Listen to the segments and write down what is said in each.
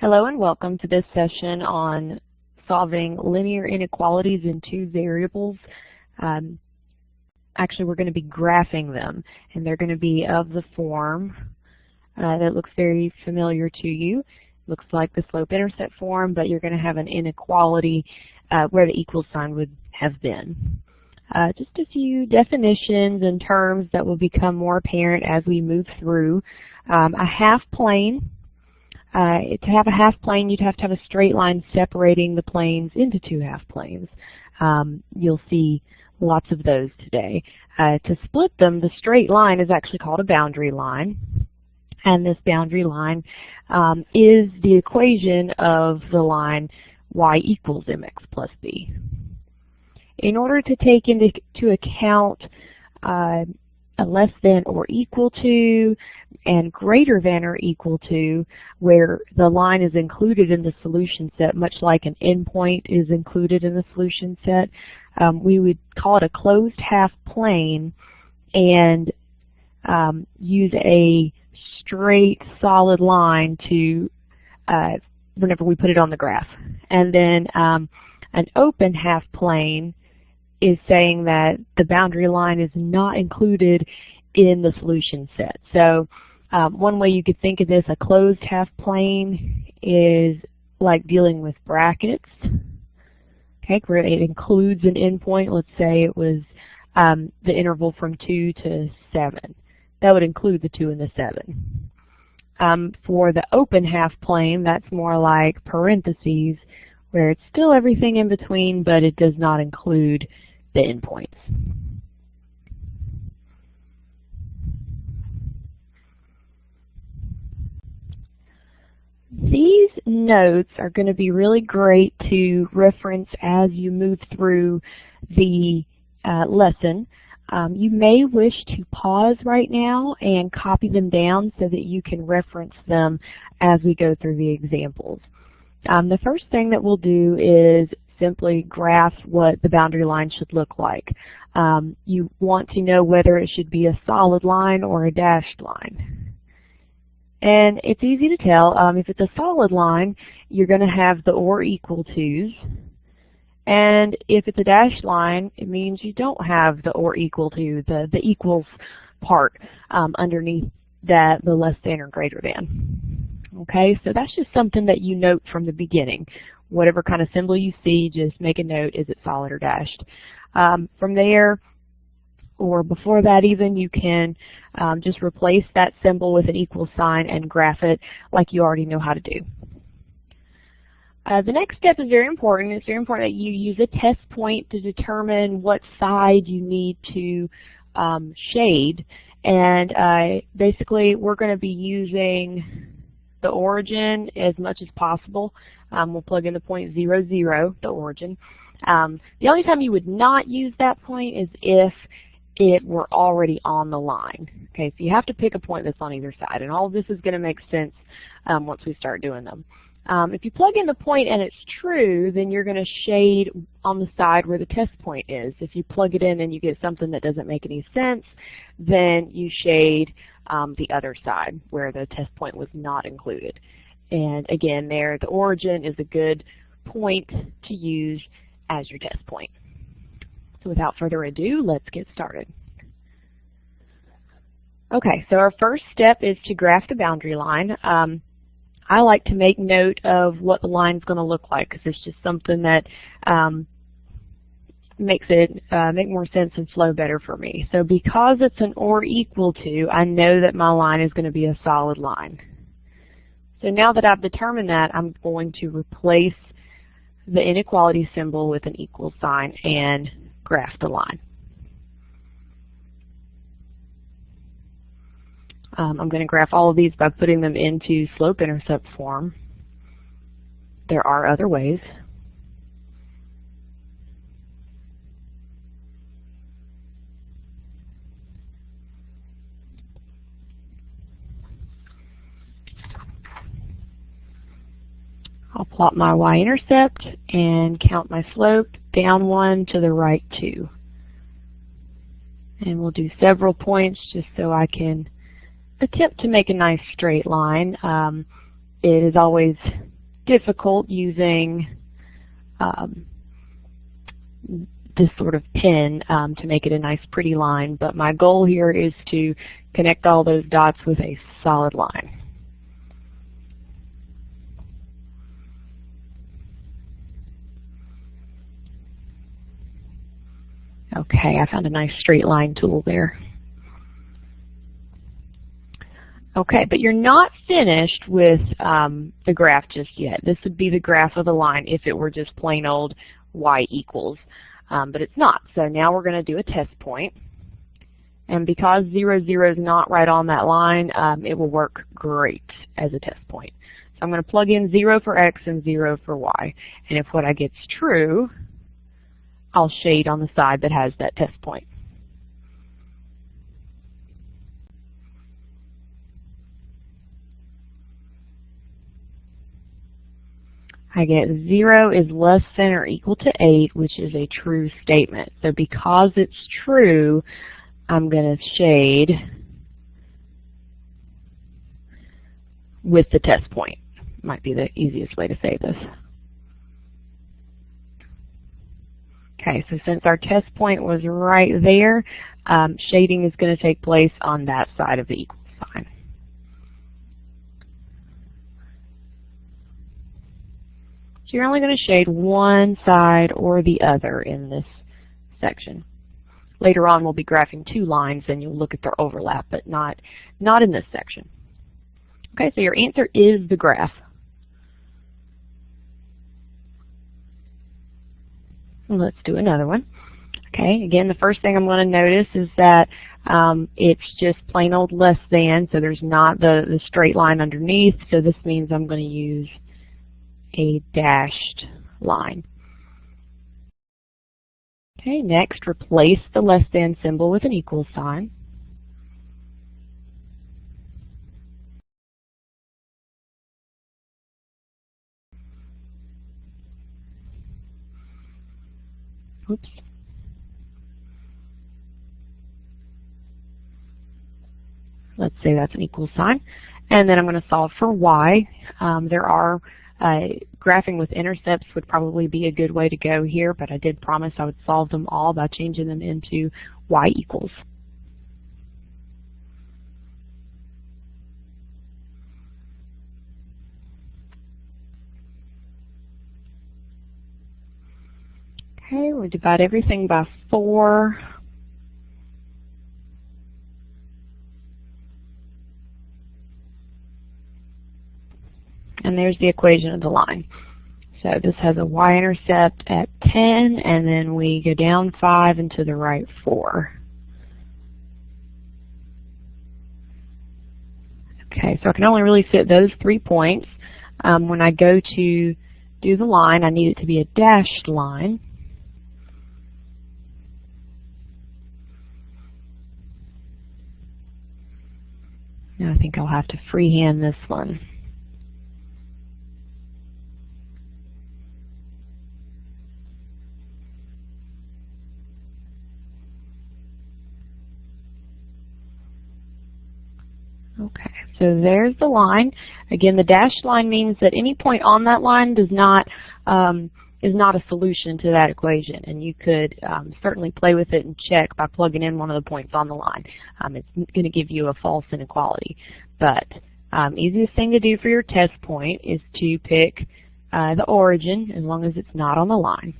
Hello and welcome to this session on solving linear inequalities in two variables. Actually, we're going to be graphing them, and they're going to be of the form that looks very familiar to you. Looks like the slope-intercept form, but you're going to have an inequality where the equal sign would have been. Just a few definitions and terms that will become more apparent as we move through. A half plane. To have a half plane, you'd have to have a straight line separating the planes into two half planes. You'll see lots of those today. To split them, the straight line is actually called a boundary line. And this boundary line is the equation of the line y equals mx plus b. In order to take into account a less than or equal to and greater than or equal to, where the line is included in the solution set, much like an endpoint is included in the solution set, we would call it a closed half plane and use a straight solid line to whenever we put it on the graph. And then an open half plane is saying that the boundary line is not included in the solution set. So one way you could think of this, a closed half plane is like dealing with brackets, okay, where it includes an endpoint. Let's say it was the interval from 2 to 7. That would include the 2 and the 7. For the open half plane, that's more like parentheses, where it's still everything in between, but it does not include the endpoints. These notes are going to be really great to reference as you move through the lesson. You may wish to pause right now and copy them down so that you can reference them as we go through the examples. The first thing that we'll do is simply graph what the boundary line should look like. You want to know whether it should be a solid line or a dashed line. And it's easy to tell. If it's a solid line, you're going to have the or equal tos. And if it's a dashed line, it means you don't have the or equal to, the equals part underneath that, the less than or greater than. Okay, so that's just something that you note from the beginning. Whatever kind of symbol you see, just make a note, is it solid or dashed? From there, or before that even, you can just replace that symbol with an equal sign and graph it like you already know how to do. The next step is very important. It's very important that you use a test point to determine what side you need to shade. And basically, we're going to be using the origin as much as possible. We'll plug in the point 0, 0, the origin. The only time you would not use that point is if it were already on the line. Okay, so you have to pick a point that's on either side, and all of this is going to make sense once we start doing them. If you plug in the point and it's true, then you're going to shade on the side where the test point is. If you plug it in and you get something that doesn't make any sense, then you shade the other side where the test point was not included. And again, there, the origin is a good point to use as your test point. So without further ado, let's get started. Okay, so our first step is to graph the boundary line. I like to make note of what the line's going to look like because it's just something that makes it make more sense and flow better for me. So because it's an or equal to, I know that my line is going to be a solid line. So now that I've determined that, I'm going to replace the inequality symbol with an equal sign and graph the line. I'm going to graph all of these by putting them into slope-intercept form. There are other ways. I'll plot my y-intercept and count my slope, down 1 to the right 2. And we'll do several points just so I can attempt to make a nice straight line. It is always difficult using this sort of pen to make it a nice pretty line, but my goal here is to connect all those dots with a solid line. Okay, I found a nice straight line tool there. Okay, but you're not finished with the graph just yet. This would be the graph of the line if it were just plain old y equals, but it's not. So now we're going to do a test point. And because 0, 0 is not right on that line, it will work great as a test point. So I'm going to plug in 0 for x and 0 for y. And if what I get's true, I'll shade on the side that has that test point. I get 0 is less than or equal to 8, which is a true statement. So because it's true, I'm going to shade with the test point. Might be the easiest way to say this. Okay, so since our test point was right there, shading is going to take place on that side of the equal sign. So you're only going to shade one side or the other in this section. Later on we'll be graphing two lines and you'll look at their overlap, but not in this section. Okay, so your answer is the graph. Let's do another one. Okay, again, the first thing I'm going to notice is that it's just plain old less than, so there's not the straight line underneath, so this means I'm going to use a dashed line. Okay, next, replace the less than symbol with an equal sign. Oops. Let's say that's an equal sign. And then I'm going to solve for y. There are graphing with intercepts would probably be a good way to go here, but I did promise I would solve them all by changing them into y equals. Okay, we'll divide everything by 4. And there's the equation of the line. So this has a y-intercept at 10, and then we go down 5 and to the right 4. Okay, so I can only really fit those 3 points. When I go to do the line, I need it to be a dashed line. Now I think I'll have to freehand this one. Okay, so there's the line. Again, the dashed line means that any point on that line does not is not a solution to that equation, and you could certainly play with it and check by plugging in one of the points on the line. It's going to give you a false inequality, but easiest thing to do for your test point is to pick the origin as long as it's not on the line.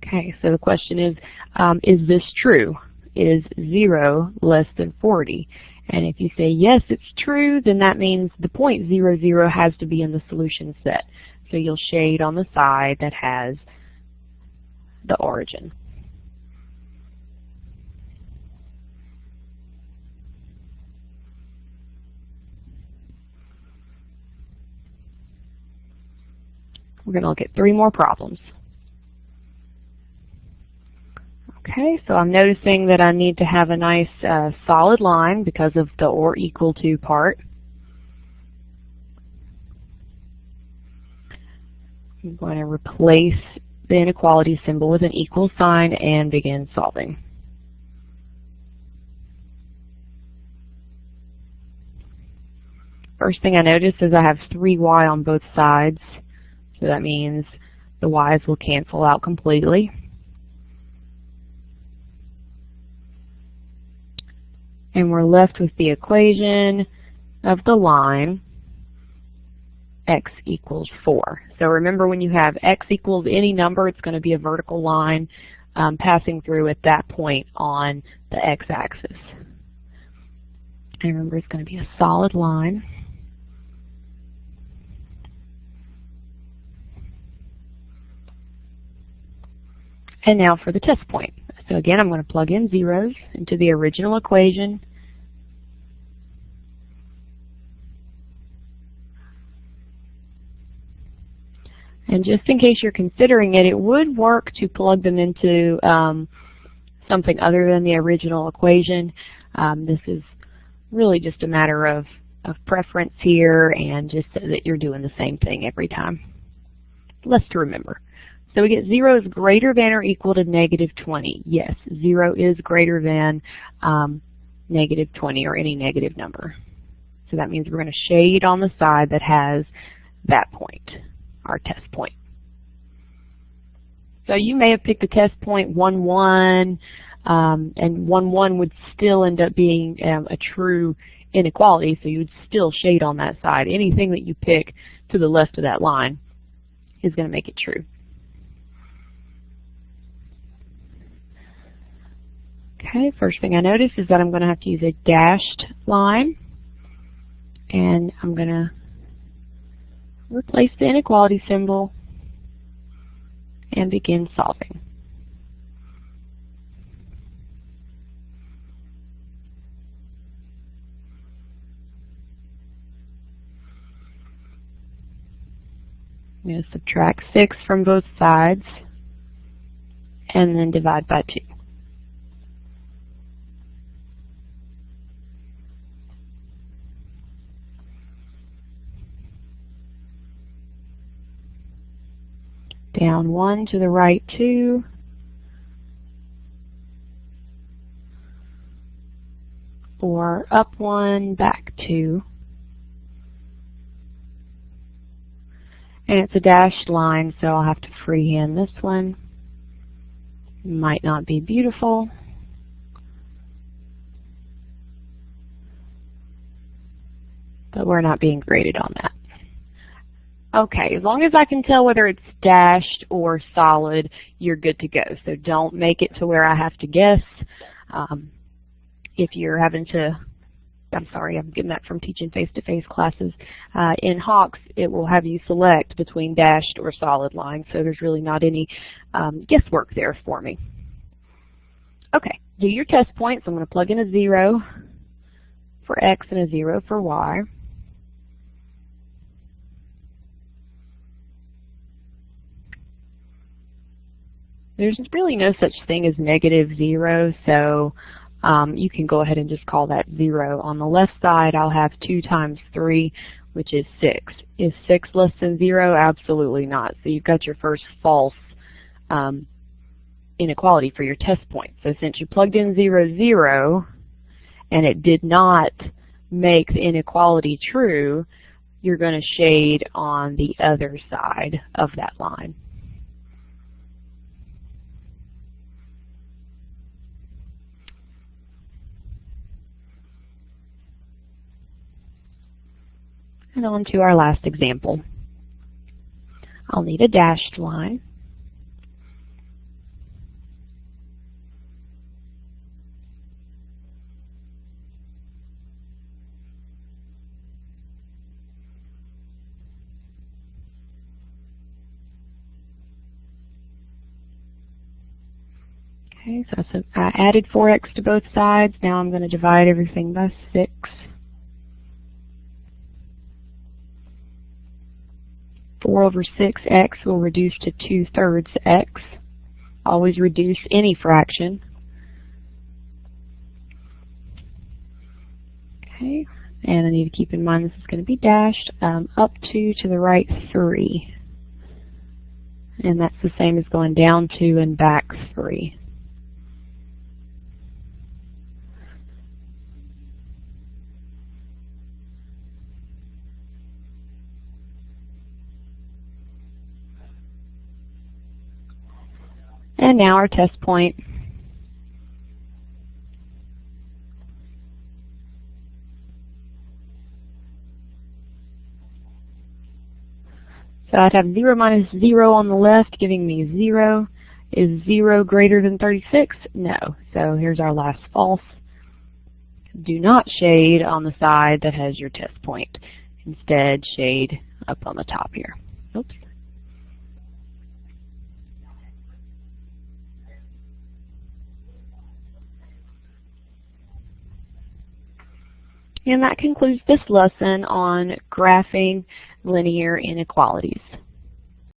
Okay, so the question is this true? Is 0 less than 40? And if you say yes, it's true, then that means the point 0, 0 has to be in the solution set. So you'll shade on the side that has the origin. We're going to look at 3 more problems. Okay, so I'm noticing that I need to have a nice solid line because of the or equal to part. I'm going to replace the inequality symbol with an equal sign and begin solving. First thing I notice is I have 3y on both sides, so that means the y's will cancel out completely. And we're left with the equation of the line x equals 4. So remember, when you have x equals any number, it's going to be a vertical line passing through at that point on the x-axis. And remember, it's going to be a solid line. And now for the test point. So again, I'm going to plug in zeros into the original equation. And just in case you're considering it, it would work to plug them into something other than the original equation. This is really just a matter of preference here, and just so that you're doing the same thing every time. Less to remember. So we get 0 is greater than or equal to negative 20. Yes, 0 is greater than negative 20 or any negative number. So that means we're going to shade on the side that has that point, our test point. So you may have picked a test point 1, 1, and 1, 1 would still end up being a true inequality, so you would still shade on that side. Anything that you pick to the left of that line is going to make it true. Okay, first thing I notice is that I'm going to have to use a dashed line, and I'm going to replace the inequality symbol and begin solving. I'm going to subtract 6 from both sides and then divide by 2. Down 1 to the right 2. Or up 1, back 2. And it's a dashed line, so I'll have to freehand this one. Might not be beautiful. But we're not being graded on that. Okay, as long as I can tell whether it's dashed or solid, you're good to go. So don't make it to where I have to guess. If you're having to, I'm sorry, I'm getting that from teaching face-to-face classes. In Hawks, it will have you select between dashed or solid lines, so there's really not any guesswork there for me. Okay, do your test points. I'm going to plug in a 0 for x and a 0 for y. There's really no such thing as negative 0, so you can go ahead and just call that 0. On the left side, I'll have 2 times 3, which is 6. Is 6 less than 0? Absolutely not. So you've got your first false inequality for your test point. So since you plugged in 0, 0, and it did not make the inequality true, you're going to shade on the other side of that line. And on to our last example. I'll need a dashed line. Okay, so I added 4x to both sides. Now I'm going to divide everything by 6. Four over 6x will reduce to 2/3 x. Always reduce any fraction. Okay, and I need to keep in mind this is going to be dashed. Up 2 to the right 3. And that's the same as going down 2 and back 3. And now our test point. So I'd have 0 minus 0 on the left, giving me 0. Is 0 greater than 36? No. So here's our last false. Do not shade on the side that has your test point. Instead, shade up on the top here. Oops. And that concludes this lesson on graphing linear inequalities.